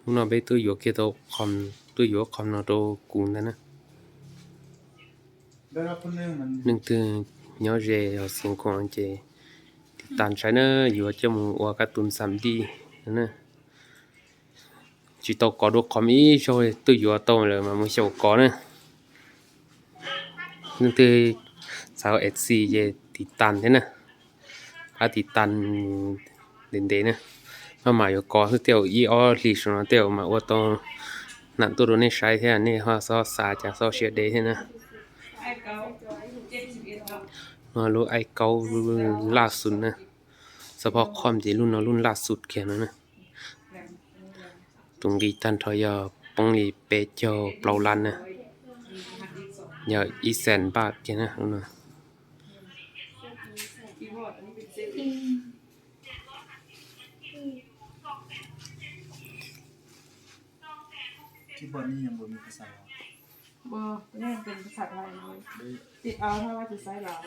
lúc nào bây tôi vô kia tôi vô nó tôi cuốn đó nè nhưng từ nhỏ về ở sinh con chị tàn trái nữa vô cho một qua các tuần sắm đi nè chỉ tao có đồ có ý rồi tôi vô tao là mà muốn sầu có nữa nhưng từ sao Etsy về thì tàn thế nè thì tàn đến đấy nè mà có thứ tiểu y o lì nó tiểu mà ô tô nặng tôi nên sai thế này họ so xa chả so chuyện đấy thế nè nó lúc ai câuล่าสุดนะเฉพาะความที่รุ่นเรารุ่นล่าสุดแค่นั้นนะตรงนี้ท่านทอยปงลีเปเจ้าเปล่าลันนะอย่าอีแสนบาทแค่นะรุ่นนะที่บอลนี่ยังบนมีภาษาบ่นี่เป็นภาษาไทยเลยติดเอาถ้าว่าจะใช้ลาว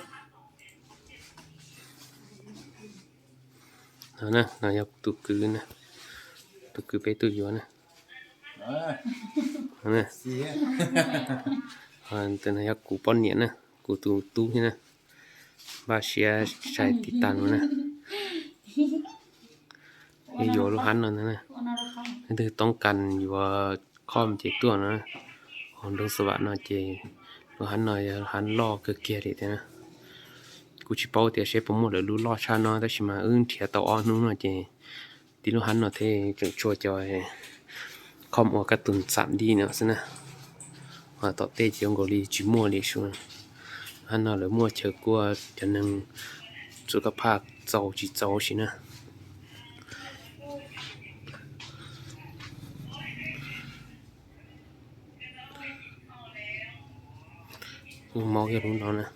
นะเราอยากตุกคืนนะตุกคือไปตุกอยู่นะนะสีแต่เราอยากกูป้อนเนี่ยนะกูตุนี่นะบาเชียใช้ติดตันนะให้โยลูกหันนั่นนะนี่ต้องกันอยู่ว่าคอมเจ็กตัวนะคนต้องสวัสดิ์นะเจลูกหันหน่อยหันล่อเกลียดๆนะกูชิปเอาแต่เชฟผมหมดเลยรู้ล่อชาเนาะแต่ชิมาเทียตัวอ้อนนู้นนะเจที่ลูกหันเนาะเท่จะช่วยจอยคอมออกกระตุ้น3Dเนาะสินะว่าต่อเตะจียงกอลีจิมัวเลยชัวหันเนาะเลยมัวเชื่อกลัวจะนั่งสุขภาพเจ้าจีเจ้าสินะมองแค่รู้แล้วนะ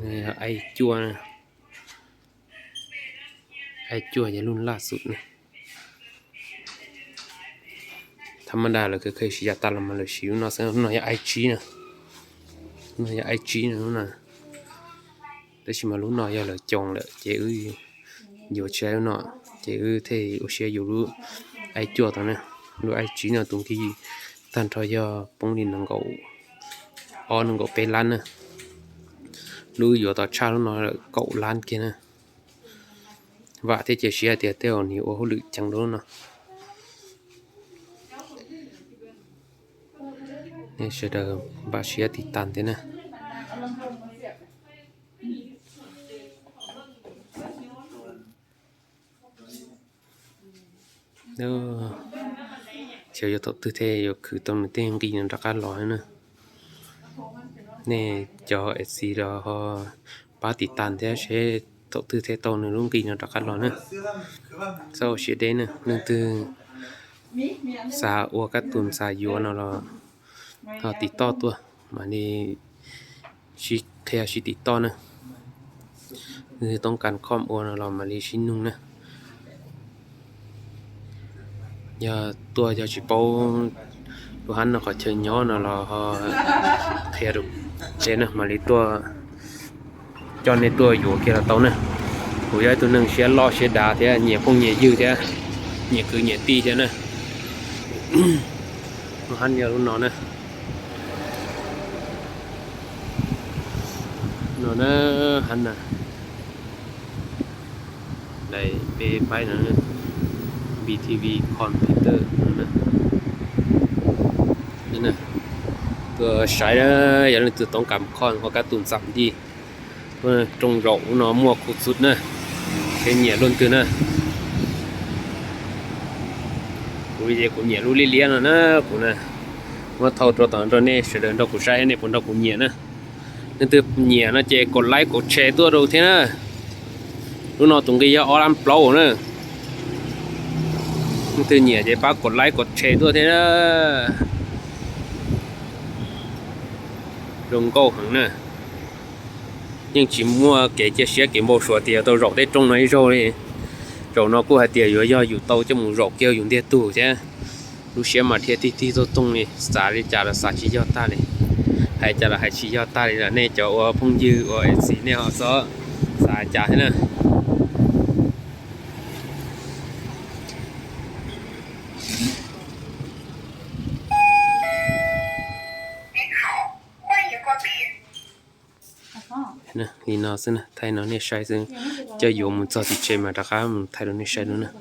นี่ไอจั่วนะไอจั่วจะรุ่นล่าสุดนะธรรมดาเลยเคยชิยาตาลมาเลยชิวนะซึ่งน่าจะไอจีนะน่าจะไอจีนะนู่นนะแต่ชิมารู้น่าจะเลยจงเลยเจ้าอยู่เช้าเนาะเจ้าที่อุเชียอยู่รู้ไอจั่วตอนนั้นรู้ไอจีนะตรงที่ท่านทอยปงดินนังกอนังกเป็นล้านนะรู้อยู่ต่อชาแล้วน้อยเก่าล้านแค่นะว่าที่จะเชียร์เตี้ยเตี้ยนี่โอ้โหลึกจังโดนนะนี่เชื่อเดิมบาเชียร์ติดตันเต้นะเด้อเชียร์อยู่ตัวตื้อเทอยู่คือตรงนี้เต้งกินรักกันร้อยนะนี่จอเอซีเราปาติดตันเท่าเช่ตัวตื้อเทตัวหนึ่งรุ่งกินรักกันร้อยนะเศร้าเสียเด่นนะนึกถึงสาอัวกัตุนสายัวเราเราติดต่อตัวมานี่ชิเทียชิติดต่อนะคือต้องการข้อมอัวเรามาลีชิ้นนุ่งนะอย่าตัวอย่าชิปตัวหันเราขอเชิญย้อนเราเทียรุเจนะมาลีตัวจอนในตัวอยู่เกี่ยวกับตัวนะหัวใจตัวหนึ่งเชียร์ล้อเชียร์ดาเท่เหนียวพงเหนียวยืดเท่เหนียวคือเหนียวตีเท่นะตัวหันอย่ารู้นอนนะนอนนะหันนะได้ไปนะBTV คอมพิวเตอร์นั่นนะตัวใช้แล้วอย่างนี้ตัวต้องการคอนของการ์ตูน3Dตัวตรงรองเนาะมัวขุดสุดนะแค่เหนียวล้นตัวนะกูจะกูเหนียวรู้เลี้ยงนะกูนะว่าเท่าตัวตอนนี้เสด็จเรากูใช้ในผลเรากูเหนียวนะนั่นตัวเหนียวนะเจกดไลค์กดแชร์ตัวเราเท่านะรู้เนาะตรงนี้ยาออรันเปล่านะtừ nhỉ để bác cột like cột share thôi thế đó đồng câu hẳn nè nhưng chỉ mua cái chia sẻ cái một số tiền tôi rọc đấy trong này rồi nó cũng hay tiền doอยู่tàu cho một rọc kêu dùng tiền tủ chứ lúc xưa mà thì tôi tung này xả đi trả là xả chỉ cho ta này hay trả là hay chỉ cho ta này là nên cho phong dư ở xí này họ sợ สายจ่ายนะนะนี่นอซึ่งนะไทยนอเนี่ยใช้ซึ่งจะอยู่มุนจอติเจมาตะค้ามุนไทยนอเนี่ยใช้ด้วยนะ